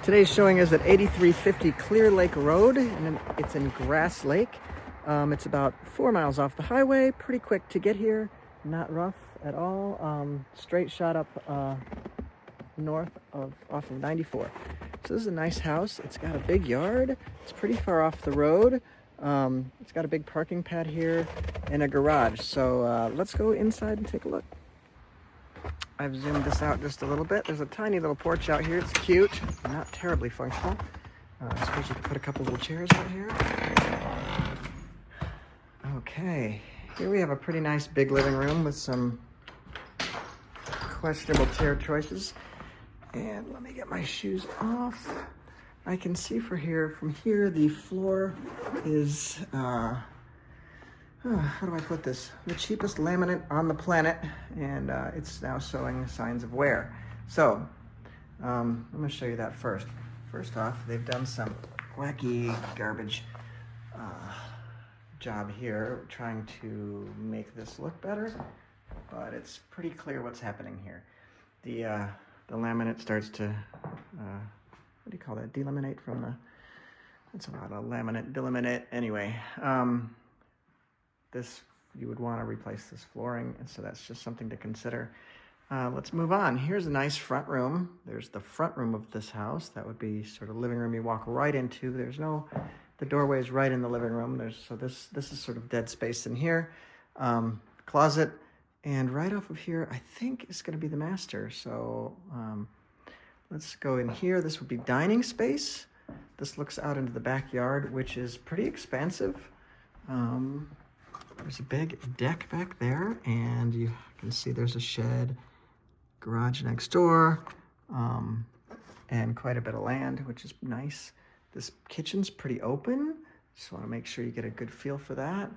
Today's showing is at 8350 Clear Lake Road, and it's in Grass Lake. It's about 4 miles off the highway, pretty quick to get here, not rough at all. Straight shot up north off of 94. So this is a nice house. It's got a big yard. It's pretty far off the road. It's got a big parking pad here and a garage. So let's go inside and take a look. I've zoomed this out just a little bit. There's a tiny little porch out here. It's cute, not terribly functional. I suppose you could put a couple little chairs out here. Okay, here we have a pretty nice big living room with some questionable chair choices. And let me get my shoes off. I can see from here, the floor is, how do I put this? The cheapest laminate on the planet, and it's now showing signs of wear. So, I'm gonna show you that first. First off, they've done some wacky garbage job here, trying to make this look better, but it's pretty clear what's happening here. The laminate starts to, what do you call that? Delaminate from the, that's a lot of laminate, delaminate. Anyway, you would want to replace this flooring, and so that's just something to consider. Let's move on. Here's a nice front room. There's the front room of this house. That would be sort of living room you walk right into. The doorway is right in the living room. This is sort of dead space in here. Closet, and right off of here, I think is going to be the master. So let's go in here. This would be dining space. This looks out into the backyard, which is pretty expansive. There's a big deck back there, and you can see there's a shed, garage next door, and quite a bit of land, which is nice. This kitchen's pretty open. Just want to make sure you get a good feel for that.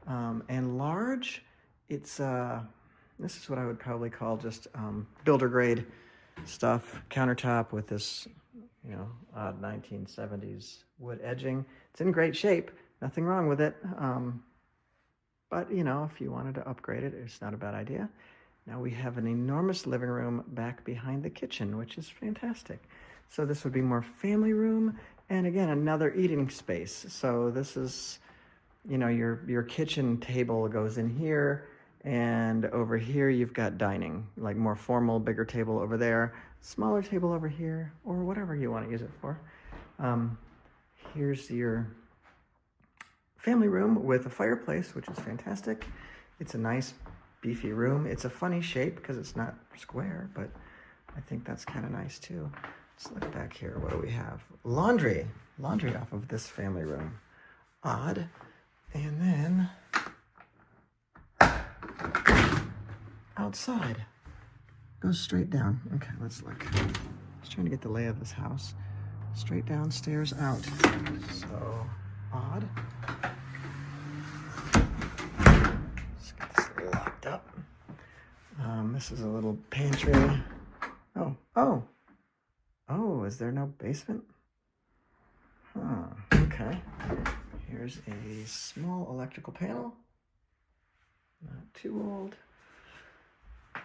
And large, it's, this is what I would probably call just builder grade stuff. Countertop with this, odd 1970s wood edging. It's in great shape. Nothing wrong with it. But, if you wanted to upgrade it, it's not a bad idea. Now we have an enormous living room back behind the kitchen, which is fantastic. So this would be more family room, and again, another eating space. So this is, your kitchen table goes in here, and over here you've got dining, like more formal, bigger table over there, smaller table over here, or whatever you want to use it for. Here's your family room with a fireplace, which is fantastic. It's a nice beefy room. It's a funny shape because it's not square, but I think that's kind of nice too. Let's look back here. What do we have? Laundry off of this family room. Odd. And then outside goes straight down. Okay, let's look. Just trying to get the lay of this house. Straight downstairs out. So odd. Let's get this locked up. This is a little pantry. Oh, is there no basement? Okay. Here's a small electrical panel. Not too old.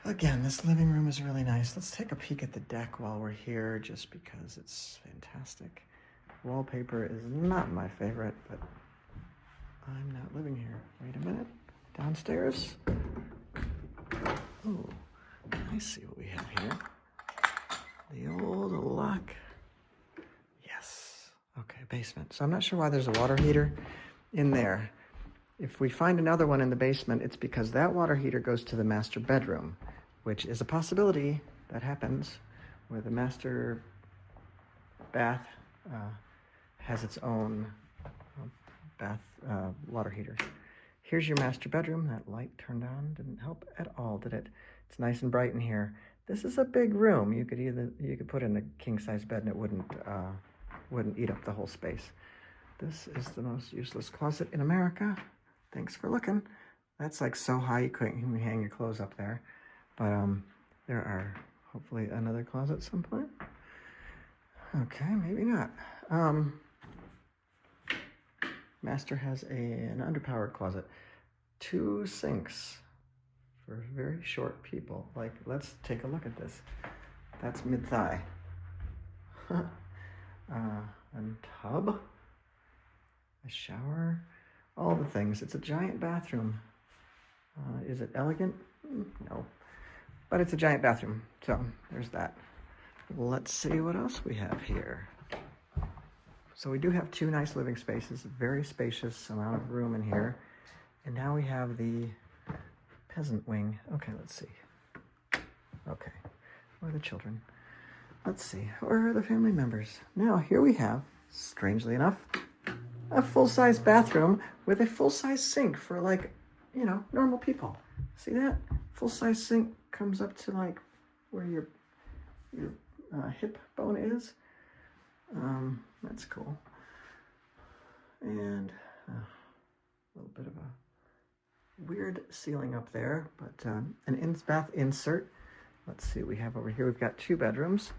Again, this living room is really nice. Let's take a peek at the deck while we're here, just because it's fantastic. Wallpaper is not my favorite, but I'm not living here. Wait a minute. Downstairs. Oh, I see what we have here. The old lock. Yes. Okay, basement. So I'm not sure why there's a water heater in there. If we find another one in the basement, it's because that water heater goes to the master bedroom, which is a possibility that happens, where the master bath has its own bath water heater. Here's your master bedroom. That light turned on didn't help at all, did it? It's nice and bright in here. This is a big room. You could put in a king-size bed and it wouldn't eat up the whole space. This is the most useless closet in America. Thanks for looking. That's like so high you couldn't even hang your clothes up there. But there are hopefully another closet at some point. Okay, maybe not. Master has an underpowered closet. 2 sinks for very short people. Like, let's take a look at this. That's mid-thigh. and tub, a shower, all the things. It's a giant bathroom. Is it elegant? No, but it's a giant bathroom. So there's that. Let's see what else we have here. So we do have two nice living spaces, very spacious amount of room in here. And now we have the peasant wing. Okay, let's see. Okay, where are the children? Let's see, where are the family members? Now here we have, strangely enough, a full-size bathroom with a full-size sink for, like, you know, normal people. See that? Full-size sink comes up to like where your hip bone is. That's cool. And a little bit of a weird ceiling up there, but an bath insert. Let's see what we have over here. We've got 2 bedrooms.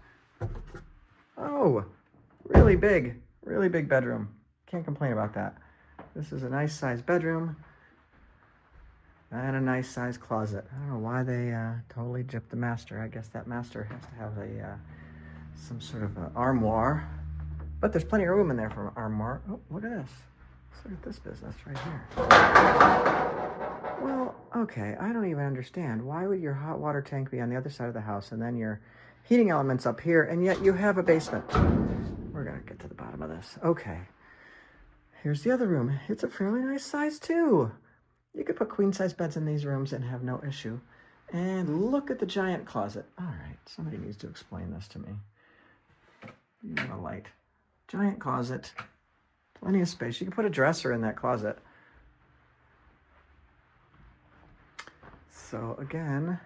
Oh, really big bedroom. Can't complain about that. This is a nice sized bedroom and a nice sized closet. I don't know why they totally gypped the master. I guess that master has to have a some sort of a armoire, but there's plenty of room in there for an armoire. Oh, look at this. Let's look at this business right here. Well, okay, I don't even understand. Why would your hot water tank be on the other side of the house and then your heating elements up here, and yet you have a basement? We're gonna get to the bottom of this. Okay, here's the other room. It's a fairly nice size too. You could put queen size beds in these rooms and have no issue. And look at the giant closet. All right, somebody needs to explain this to me. You have a light. Giant closet, plenty of space. You can put a dresser in that closet. So again,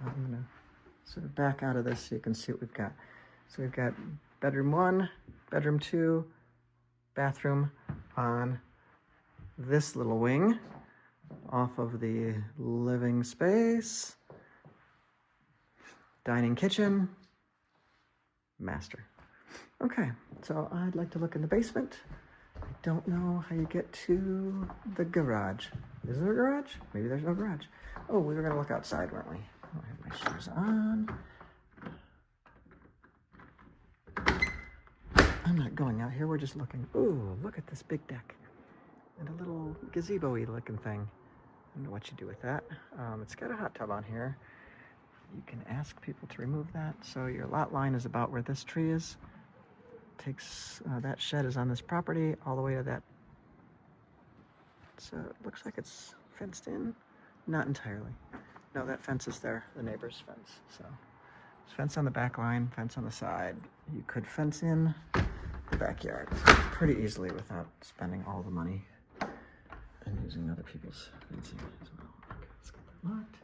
I'm gonna sort of back out of this so you can see what we've got. So we've got bedroom 1, bedroom 2, bathroom on this little wing off of the living space, dining kitchen, master. Okay, so I'd like to look in the basement. I don't know how you get to the garage. Is there a garage? Maybe there's no garage. Oh, we were gonna look outside, weren't we? I have my shoes on. I'm not going out here, we're just looking. Ooh, look at this big deck. And a little gazebo-y looking thing. I don't know what you do with that. It's got a hot tub on here. You can ask people to remove that. So your lot line is about where this tree is. Takes that shed is on this property all the way to that. So it looks like it's fenced in. Not entirely. No, that fence is there, the neighbor's fence. So there's fence on the back line, fence on the side. You could fence in the backyard pretty easily without spending all the money and using other people's fencing as well. Okay, let's get that locked.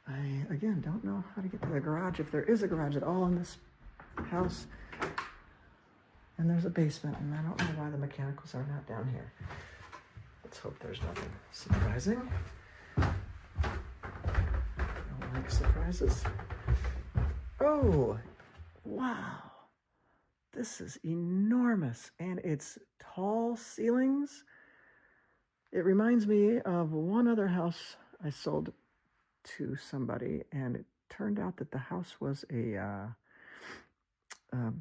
I, again, don't know how to get to the garage, if there is a garage at all in this house. And there's a basement, and I don't know why the mechanicals are not down here. Let's hope there's nothing surprising. I don't like surprises. Oh, wow. This is enormous, and it's tall ceilings. It reminds me of one other house I sold to somebody, and it turned out that the house was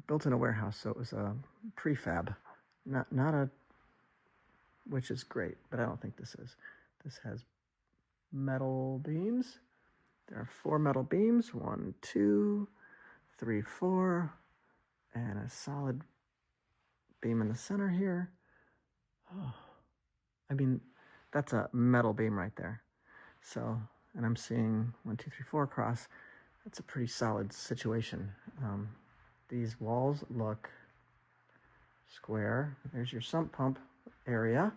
built in a warehouse, so it was a prefab, not a, which is great, but I don't think this is. This has metal beams. There are 4 metal beams, 1, 2, 3, 4, and a solid beam in the center here. Oh, I mean, that's a metal beam right there. So, and I'm seeing 1, 2, 3, 4 across. That's a pretty solid situation. These walls look square. There's your sump pump area.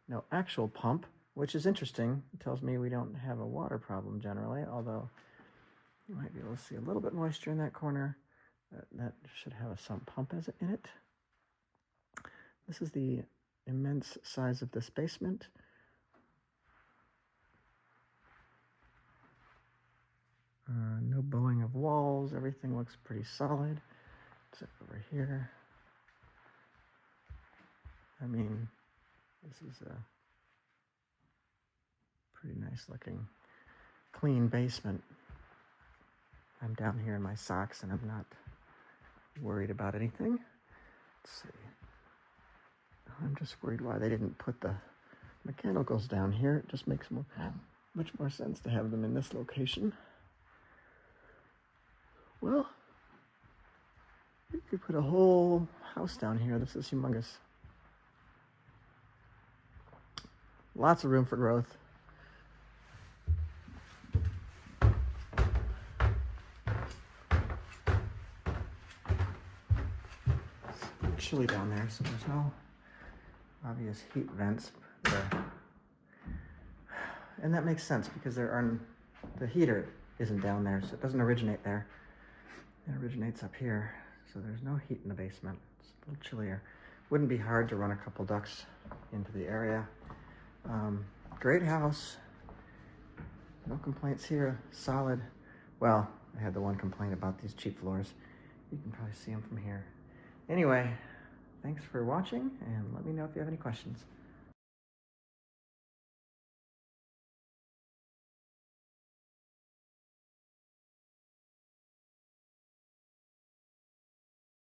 No actual pump, which is interesting. It tells me we don't have a water problem generally, although you might be able to see a little bit moisture in that corner. That should have a sump pump in it. This is the immense size of this basement. No bowing of walls. Everything looks pretty solid. Except over here. I mean, this is a pretty nice looking, clean basement. I'm down here in my socks and I'm not worried about anything. Let's see. I'm just worried why they didn't put the mechanicals down here. It just makes much more sense to have them in this location. Well, you could put a whole house down here. This is humongous. Lots of room for growth. It's chilly down there, so there's no obvious heat vents there. And that makes sense because the heater isn't down there, so it doesn't originate there. It originates up here, so there's no heat in the basement. It's a little chillier. Wouldn't be hard to run a couple ducts into the area. Great house. No complaints here. Solid. Well, I had the one complaint about these cheap floors. You can probably see them from here. Anyway, thanks for watching, and let me know if you have any questions.